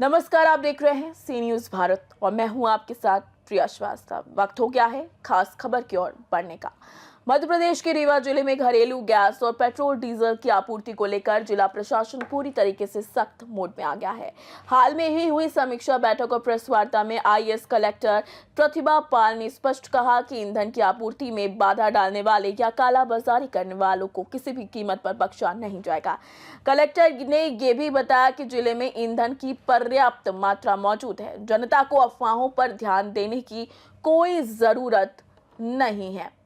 नमस्कार, आप देख रहे हैं सी न्यूज भारत और मैं हूं आपके साथ प्रिया श्रीवास्तव। वक्त हो गया है खास खबर की ओर बढ़ने का। मध्य प्रदेश के रीवा जिले में घरेलू गैस और पेट्रोल डीजल की आपूर्ति को लेकर जिला प्रशासन पूरी तरीके से सख्त मोड में आ गया है। हाल में ही हुई समीक्षा बैठक और प्रेस वार्ता में आईएएस कलेक्टर प्रतिभा पाल ने स्पष्ट कहा कि ईंधन की आपूर्ति में बाधा डालने वाले या कालाबाजारी करने वालों को किसी भी कीमत पर बख्शा नहीं जाएगा। कलेक्टर ने यह भी बताया कि जिले में ईंधन की पर्याप्त मात्रा मौजूद है। जनता को अफवाहों पर ध्यान देने की कोई जरूरत नहीं है।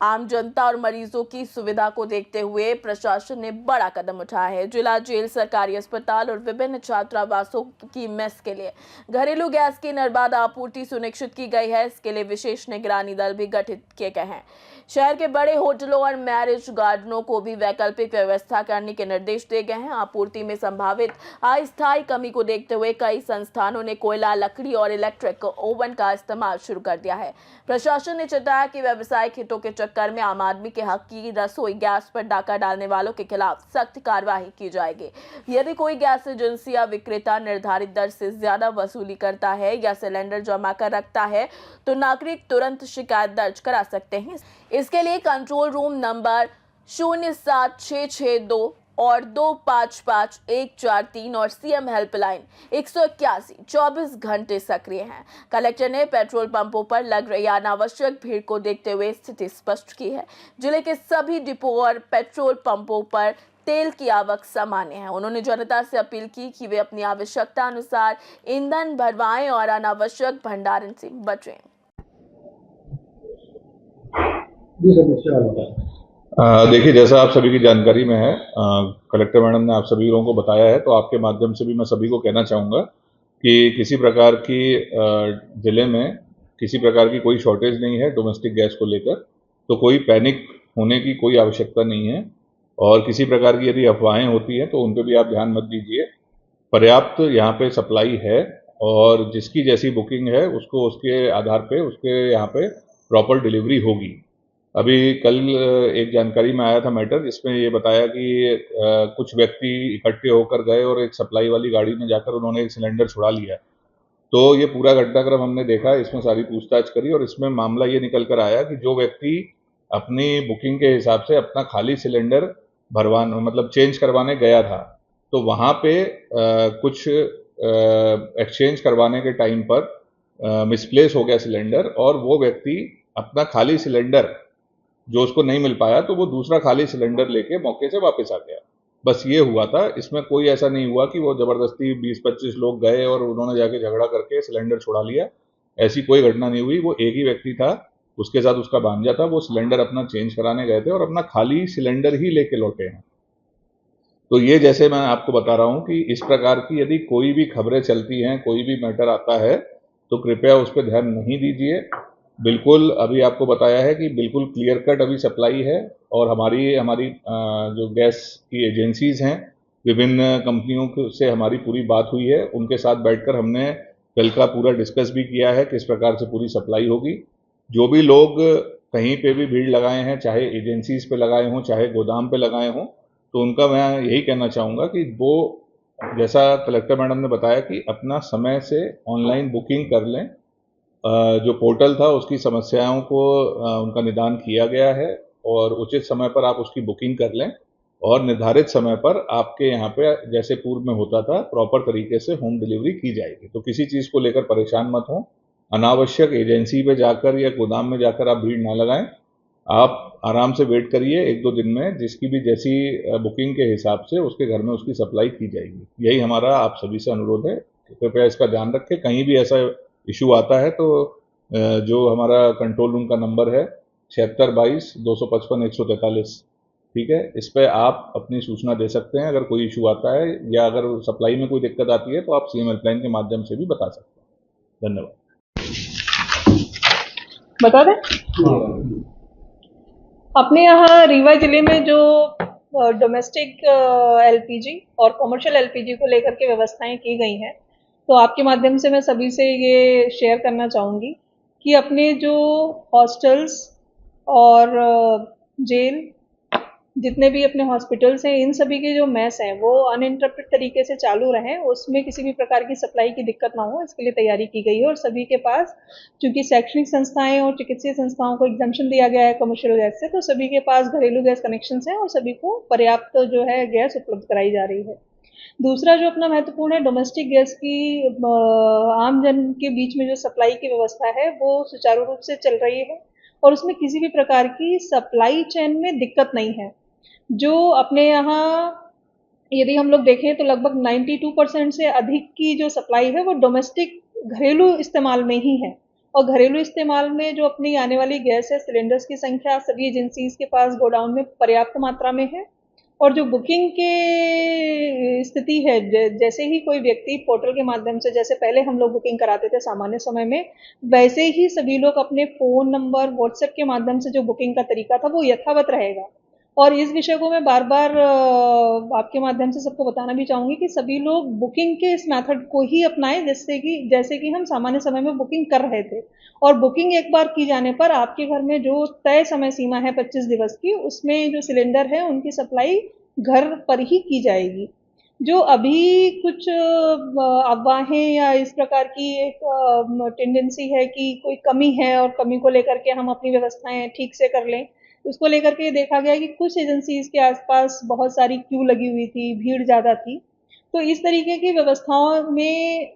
आम जनता और मरीजों की सुविधा को देखते हुए प्रशासन ने बड़ा कदम उठाया है। जिला जेल, सरकारी अस्पताल और विभिन्न छात्रावासों की मेस के लिए घरेलू गैस की निर्बाध आपूर्ति सुनिश्चित की गई है। इसके लिए विशेष निगरानी दल भी गठित किए गए हैं। शहर के बड़े होटलों और मैरिज गार्डनों को भी वैकल्पिक व्यवस्था करने के निर्देश दिए गए हैं। आपूर्ति में संभावित अस्थायी कमी को देखते हुए कई संस्थानों ने कोयला, लकड़ी और इलेक्ट्रिक ओवन का इस्तेमाल शुरू कर दिया है। प्रशासन ने चेताया कि व्यावसायिक हितों के चक्कर में आम आदमी के हक की रसोई गैस पर डाका डालने वालों के खिलाफ सख्त कार्रवाई की जाएगी। यदि कोई गैस एजेंसी या विक्रेता निर्धारित दर से ज्यादा वसूली करता है या सिलेंडर जमा कर रखता है तो नागरिक तुरंत शिकायत दर्ज करा सकते हैं। इसके लिए कंट्रोल रूम नंबर 07662 और 255143 और सीएम हेल्पलाइन 181 24 घंटे सक्रिय हैं। कलेक्टर ने पेट्रोल पंपों पर लग रही अनावश्यक भीड़ को देखते हुए स्थिति स्पष्ट की है। जिले के सभी डिपो और पेट्रोल पंपों पर तेल की आवक सामान्य है। उन्होंने जनता से अपील की कि वे अपनी आवश्यकता अनुसार ईंधन भरवाएं और अनावश्यक भंडारण से बचें। देखिए, जैसा आप सभी की जानकारी में है, कलेक्टर मैडम ने आप सभी लोगों को बताया है, तो आपके माध्यम से भी मैं सभी को कहना चाहूँगा कि किसी प्रकार की ज़िले में किसी प्रकार की कोई शॉर्टेज नहीं है डोमेस्टिक गैस को लेकर, तो कोई पैनिक होने की कोई आवश्यकता नहीं है। और किसी प्रकार की यदि अफवाहें होती हैं तो उन पर भी आप ध्यान मत दीजिए। पर्याप्त यहाँ पे सप्लाई है और जिसकी जैसी बुकिंग है उसको उसके आधार पे उसके यहाँ पे प्रॉपर डिलीवरी होगी। अभी कल एक जानकारी में आया था मैटर, जिसमें ये बताया कि कुछ व्यक्ति इकट्ठे होकर गए और एक सप्लाई वाली गाड़ी में जाकर उन्होंने एक सिलेंडर छुड़ा लिया। तो ये पूरा घटनाक्रम हमने देखा, इसमें सारी पूछताछ करी और इसमें मामला ये निकल कर आया कि जो व्यक्ति अपनी बुकिंग के हिसाब से अपना खाली सिलेंडर भरवाने मतलब चेंज करवाने गया था, तो वहाँ पे कुछ एक्सचेंज करवाने के टाइम पर मिसप्लेस हो गया सिलेंडर और वो व्यक्ति अपना खाली सिलेंडर जो उसको नहीं मिल पाया तो वो दूसरा खाली सिलेंडर लेके मौके से वापस आ गया। बस ये हुआ था, इसमें कोई ऐसा नहीं हुआ कि वो ज़बरदस्ती 20-25 लोग गए और उन्होंने जाके झगड़ा करके सिलेंडर छुड़ा लिया। ऐसी कोई घटना नहीं हुई। वो एक ही व्यक्ति था, उसके साथ उसका भांजा था, वो सिलेंडर अपना चेंज कराने गए थे और अपना खाली सिलेंडर ही लेके लौटे हैं। तो ये जैसे मैं आपको बता रहा हूँ कि इस प्रकार की यदि कोई भी खबरें चलती हैं, कोई भी मैटर आता है, तो कृपया उस पर ध्यान नहीं दीजिए। बिल्कुल अभी आपको बताया है कि बिल्कुल क्लियर कट अभी सप्लाई है और हमारी जो गैस की एजेंसीज़ हैं, विभिन्न कंपनियों से हमारी पूरी बात हुई है। उनके साथ बैठकर हमने कल का पूरा डिस्कस भी किया है किस प्रकार से पूरी सप्लाई होगी। जो भी लोग कहीं पे भी भीड़ लगाए हैं, चाहे एजेंसीज़ पे लगाए हों, चाहे गोदाम पे लगाए हों, तो उनका मैं यही कहना चाहूँगा कि वो जैसा कलेक्टर मैडम ने बताया कि अपना समय से ऑनलाइन बुकिंग कर लें। जो पोर्टल था उसकी समस्याओं को उनका निदान किया गया है और उचित समय पर आप उसकी बुकिंग कर लें और निर्धारित समय पर आपके यहाँ पे जैसे पूर्व में होता था प्रॉपर तरीके से होम डिलीवरी की जाएगी। तो किसी चीज़ को लेकर परेशान मत हों। अनावश्यक एजेंसी पे जाकर या गोदाम में जाकर आप भीड़ ना लगाएं। आप आराम से वेट करिए, 1-2 दिन में जिसकी भी जैसी बुकिंग के हिसाब से उसके घर में उसकी सप्लाई की जाएगी। यही हमारा आप सभी से अनुरोध है। कृपया इसका ध्यान रखें। कहीं भी ऐसा इशू आता है तो जो हमारा कंट्रोल रूम का नंबर है 7622-255-143, ठीक है, इस पर आप अपनी सूचना दे सकते हैं। अगर कोई इशू आता है या अगर सप्लाई में कोई दिक्कत आती है तो आप सीएम हेल्पलाइन के माध्यम से भी बता सकते हैं। धन्यवाद। बता दें, अपने यहाँ रीवा जिले में जो डोमेस्टिक एलपीजी और कमर्शियल एलपीजी को लेकर के व्यवस्थाएं की गई हैं, तो आपके माध्यम से मैं सभी से ये शेयर करना चाहूँगी कि अपने जो हॉस्टल्स और जेल, जितने भी अपने हॉस्पिटल्स हैं, इन सभी के जो मेस हैं वो अनइंटरप्टेड तरीके से चालू रहें, उसमें किसी भी प्रकार की सप्लाई की दिक्कत ना हो, इसके लिए तैयारी की गई है। और सभी के पास, चूंकि शैक्षणिक संस्थाएं और चिकित्सीय संस्थाओं को एग्जम्पशन दिया गया है कमर्शियल गैस से, तो सभी के पास घरेलू गैस कनेक्शन हैं और सभी को पर्याप्त जो है गैस उपलब्ध कराई जा रही है। दूसरा जो अपना महत्वपूर्ण है, डोमेस्टिक गैस की आम जन के बीच में जो सप्लाई की व्यवस्था है वो सुचारू रूप से चल रही है और उसमें किसी भी प्रकार की सप्लाई चेन में दिक्कत नहीं है। जो अपने यहाँ यदि हम लोग देखें तो लगभग 92% से अधिक की जो सप्लाई है वो डोमेस्टिक घरेलू इस्तेमाल में ही है। और घरेलू इस्तेमाल में जो अपनी आने वाली गैस है, सिलेंडर्स की संख्या सभी एजेंसीज के पास गोडाउन में पर्याप्त मात्रा में है। और जो बुकिंग की स्थिति है, जैसे ही कोई व्यक्ति पोर्टल के माध्यम से, जैसे पहले हम लोग बुकिंग कराते थे सामान्य समय में, वैसे ही सभी लोग अपने फ़ोन नंबर, व्हाट्सएप के माध्यम से जो बुकिंग का तरीका था वो यथावत रहेगा। और इस विषय को मैं बार-बार आपके माध्यम से सबको बताना भी चाहूँगी कि सभी लोग बुकिंग के इस मेथड को ही अपनाएं, जैसे कि हम सामान्य समय में बुकिंग कर रहे थे। और बुकिंग एक बार की जाने पर आपके घर में जो तय समय सीमा है 25 दिवस की, उसमें जो सिलेंडर है उनकी सप्लाई घर पर ही की जाएगी। जो अभी कुछ अफवाहें या इस प्रकार की एक टेंडेंसी है कि कोई कमी है और कमी को लेकर के हम अपनी व्यवस्थाएं ठीक से कर लें, उसको लेकर के देखा गया कि कुछ एजेंसीज के आसपास बहुत सारी क्यू लगी हुई थी, भीड़ ज़्यादा थी। तो इस तरीके की व्यवस्थाओं में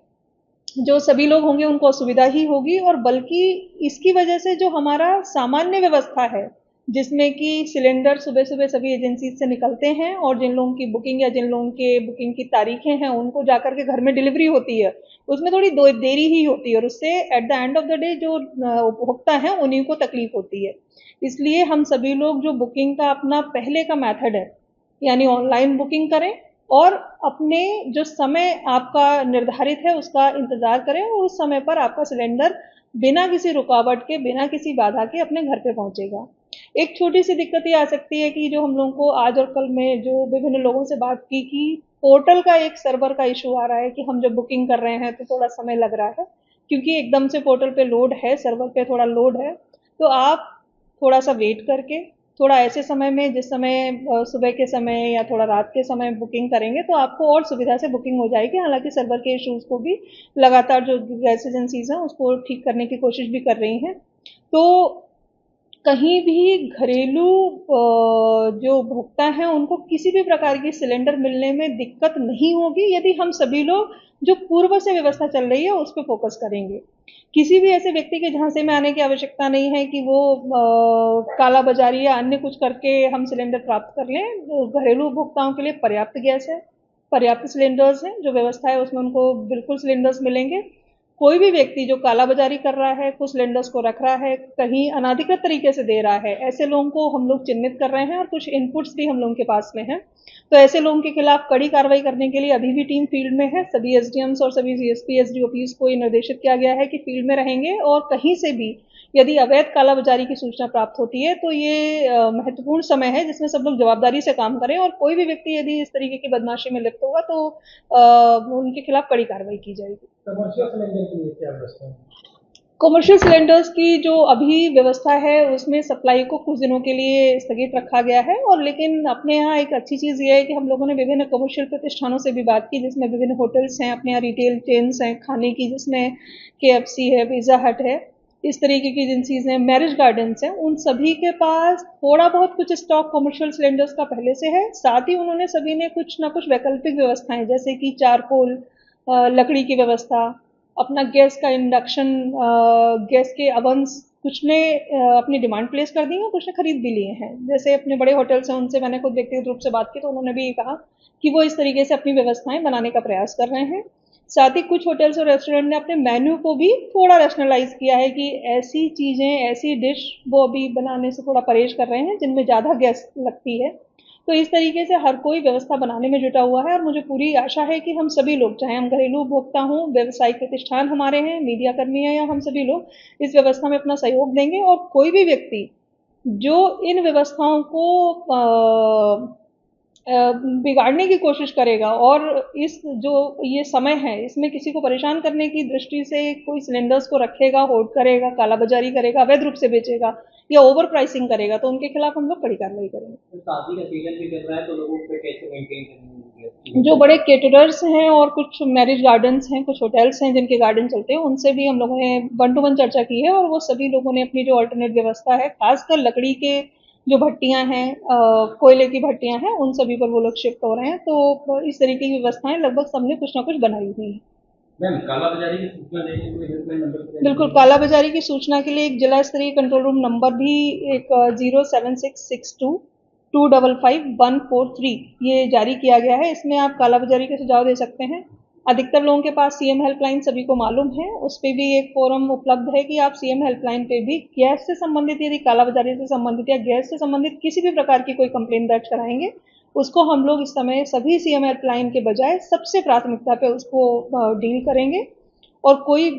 जो सभी लोग होंगे उनको असुविधा ही होगी, और बल्कि इसकी वजह से जो हमारा सामान्य व्यवस्था है, जिसमें कि सिलेंडर सुबह-सुबह सभी एजेंसीज से निकलते हैं और जिन लोगों की बुकिंग या जिन लोगों के बुकिंग की तारीखें हैं, उनको जाकर के घर में डिलीवरी होती है, उसमें थोड़ी देरी ही होती है और उससे at the end of the day जो उपभोक्ता हैं, उन्हीं को तकलीफ होती है। इसलिए हम सभी लोग जो बुकिंग का अपना पहले का मेथड है, यानी ऑनलाइन बुकिंग करें और अपने जो समय आपका निर्धारित है उसका इंतज़ार करें और उस समय पर आपका सिलेंडर बिना किसी रुकावट के, बिना किसी बाधा के अपने घर पे पहुंचेगा। एक छोटी-सी दिक्कत ये आ सकती है कि जो हम लोगों को आज और कल में जो विभिन्न लोगों से बात की कि पोर्टल का एक सर्वर का इश्यू आ रहा है कि हम जब बुकिंग कर रहे हैं तो थोड़ा समय लग रहा है, क्योंकि एकदम से पोर्टल पे लोड है, सर्वर पे थोड़ा लोड है। तो आप थोड़ा-सा वेट करके, थोड़ा ऐसे समय में जिस समय सुबह के समय या थोड़ा रात के समय बुकिंग करेंगे तो आपको और सुविधा से बुकिंग हो जाएगी। हालाँकि सर्वर के इश्यूज़ को भी लगातार जो गैस एजेंसीज़ हैं उसको ठीक करने की कोशिश भी कर रही हैं। तो कहीं भी घरेलू जो उपभोक्ता हैं उनको किसी भी प्रकार की सिलेंडर मिलने में दिक्कत नहीं होगी, यदि हम सभी लोग जो पूर्व से व्यवस्था चल रही है उस पे फ़ोकस करेंगे। किसी भी ऐसे व्यक्ति के झांसे में आने की आवश्यकता नहीं है कि वो काला बाज़ारी या अन्य कुछ करके हम सिलेंडर प्राप्त कर लें। घरेलू उपभोक्ताओं के लिए पर्याप्त गैस है, पर्याप्त सिलेंडर्स हैं, जो व्यवस्था है उसमें उनको बिल्कुल सिलेंडर्स मिलेंगे। कोई भी व्यक्ति जो कालाबाज़ारी कर रहा है, कुछ सिलेंडर्स को रख रहा है, कहीं अनधिकृत तरीके से दे रहा है, ऐसे लोगों को हम लोग चिन्हित कर रहे हैं और कुछ इनपुट्स भी हम लोगों के पास में हैं। तो ऐसे लोगों के खिलाफ कड़ी कार्रवाई करने के लिए अभी भी टीम फील्ड में है। सभी एसडीएम्स और सभी सीएसपी, एसडीओपीज़ को ये निर्देशित किया गया है कि फील्ड में रहेंगे और कहीं से भी यदि अवैध कालाबाज़ारी की सूचना प्राप्त होती है तो ये महत्वपूर्ण समय है जिसमें सब लोग जवाबदारी से काम करें और कोई भी व्यक्ति यदि इस तरीके की बदमाशी में लिप्त होगा तो उनके खिलाफ कड़ी कार्रवाई की जाएगी। कमर्शियल सिलेंडर के लिए क्या व्यवस्था है? कमर्शियल सिलेंडर्स की जो अभी व्यवस्था है उसमें सप्लाई को कुछ दिनों के लिए स्थगित रखा गया है, और लेकिन अपने यहाँ एक अच्छी चीज़ ये है कि हम लोगों ने विभिन्न कमर्शियल प्रतिष्ठानों से भी बात की, जिसमें विभिन्न होटल्स हैं, अपने यहाँ रिटेल चेन्स हैं खाने की, जिसमें KFC है, पिज़्ज़ा हट है, इस तरीके की एजेंसीज हैं, मैरिज गार्डन्स हैं, उन सभी के पास थोड़ा बहुत कुछ स्टॉक कमर्शियल सिलेंडर्स का पहले से है। साथ ही उन्होंने सभी ने कुछ ना कुछ वैकल्पिक व्यवस्थाएं, जैसे कि चारकोल, लकड़ी की व्यवस्था, अपना गैस का इंडक्शन, गैस के अवन्स, कुछ ने अपनी डिमांड प्लेस कर दी है, कुछ ने खरीद भी लिए हैं। जैसे अपने बड़े होटल्स हैं उनसे मैंने खुद व्यक्तिगत रूप से बात की तो उन्होंने भी ये कहा कि वो इस तरीके से अपनी व्यवस्थाएं बनाने का प्रयास कर रहे हैं। साथ ही कुछ होटल्स और रेस्टोरेंट ने अपने मेन्यू को भी थोड़ा रैशनलाइज किया है कि ऐसी चीज़ें, ऐसी डिश वो अभी बनाने से थोड़ा परहेज कर रहे हैं जिनमें ज़्यादा गैस लगती है। तो इस तरीके से हर कोई व्यवस्था बनाने में जुटा हुआ है और मुझे पूरी आशा है कि हम सभी लोग, चाहे हम घरेलू उपभोक्ता हों, व्यावसायिक प्रतिष्ठान हमारे हैं, मीडिया कर्मी हैं, या हम सभी लोग इस व्यवस्था में अपना सहयोग देंगे। और कोई भी व्यक्ति जो इन व्यवस्थाओं को बिगाड़ने की कोशिश करेगा और इस जो ये समय है इसमें किसी को परेशान करने की दृष्टि से कोई सिलेंडर्स को रखेगा, होल्ड करेगा, कालाबाजारी करेगा, अवैध रूप से बेचेगा, या ओवर प्राइसिंग करेगा तो उनके खिलाफ हम लोग कड़ी कार्रवाई करेंगे। तो शादी का सीजन भी चल रहा है तो लोगों पे कैसे मेंटेन करेंगे? जो बड़े केटरर्स हैं और कुछ मैरिज गार्डन्स हैं, कुछ होटल्स हैं जिनके गार्डन चलते हैं, उनसे भी हम लोगों ने वन टू वन चर्चा की है और वो सभी लोगों ने अपनी जो अल्टरनेट व्यवस्था है, खासकर लकड़ी के जो भट्टियां हैं, कोयले की भट्टियां हैं, उन सभी पर वो लोग शिफ्ट हो रहे हैं। तो इस तरीके की व्यवस्थाएं लगभग सबने कुछ ना कुछ बनाई हुई है। मैम, कालाबाजारी की सूचना देने के लिए हेल्पलाइन नंबर पे बिल्कुल, कालाबाजारी की सूचना के लिए एक जिला स्तरीय कंट्रोल रूम नंबर भी एक 07662255143 ये जारी किया गया है। इसमें आप कालाबाजारी के सुझाव दे सकते हैं। अधिकतर लोगों के पास सीएम हेल्पलाइन सभी को मालूम है, उस पे भी एक फोरम उपलब्ध है कि आप सीएम हेल्पलाइन पे भी गैस से संबंधित, यदि कालाबाजारी से संबंधित या गैस से संबंधित किसी भी प्रकार की कोई कंप्लेंट दर्ज कराएंगे, उसको हम लोग इस समय सभी सीएम हेल्पलाइन के बजाय सबसे प्राथमिकता पे उसको डील करेंगे। और कोई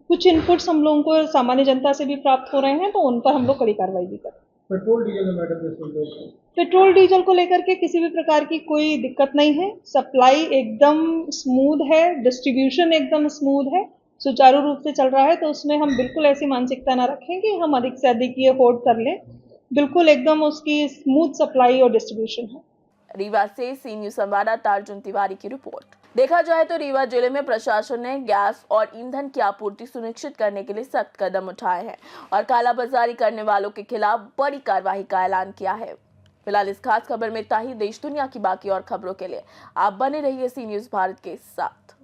कुछ इनपुट्स हम लोगों को सामान्य जनता से भी प्राप्त हो रहे हैं तो उन पर हम लोग कड़ी कार्रवाई भी करें। पेट्रोल डीजल में मैडम जैसे पेट्रोल डीजल को लेकर के किसी भी प्रकार की कोई दिक्कत नहीं है। सप्लाई एकदम स्मूथ है, डिस्ट्रीब्यूशन एकदम स्मूथ है, सुचारू रूप से चल रहा है। तो उसमें हम बिल्कुल ऐसी मानसिकता ना रखें कि हम अधिक से अधिक ये होल्ड कर लें। बिल्कुल एकदम उसकी स्मूथ सप्लाई और डिस्ट्रीब्यूशन है। रीवा से सी न्यूज संवाददाता अर्जुन तिवारी की रिपोर्ट। देखा जाए तो रीवा जिले में प्रशासन ने गैस और ईंधन की आपूर्ति सुनिश्चित करने के लिए सख्त कदम उठाए हैं और कालाबाजारी करने वालों के खिलाफ बड़ी कार्रवाई का ऐलान किया है। फिलहाल इस खास खबर में इतना ही। देश दुनिया की बाकी और खबरों के लिए आप बने रहिए सी न्यूज भारत के साथ।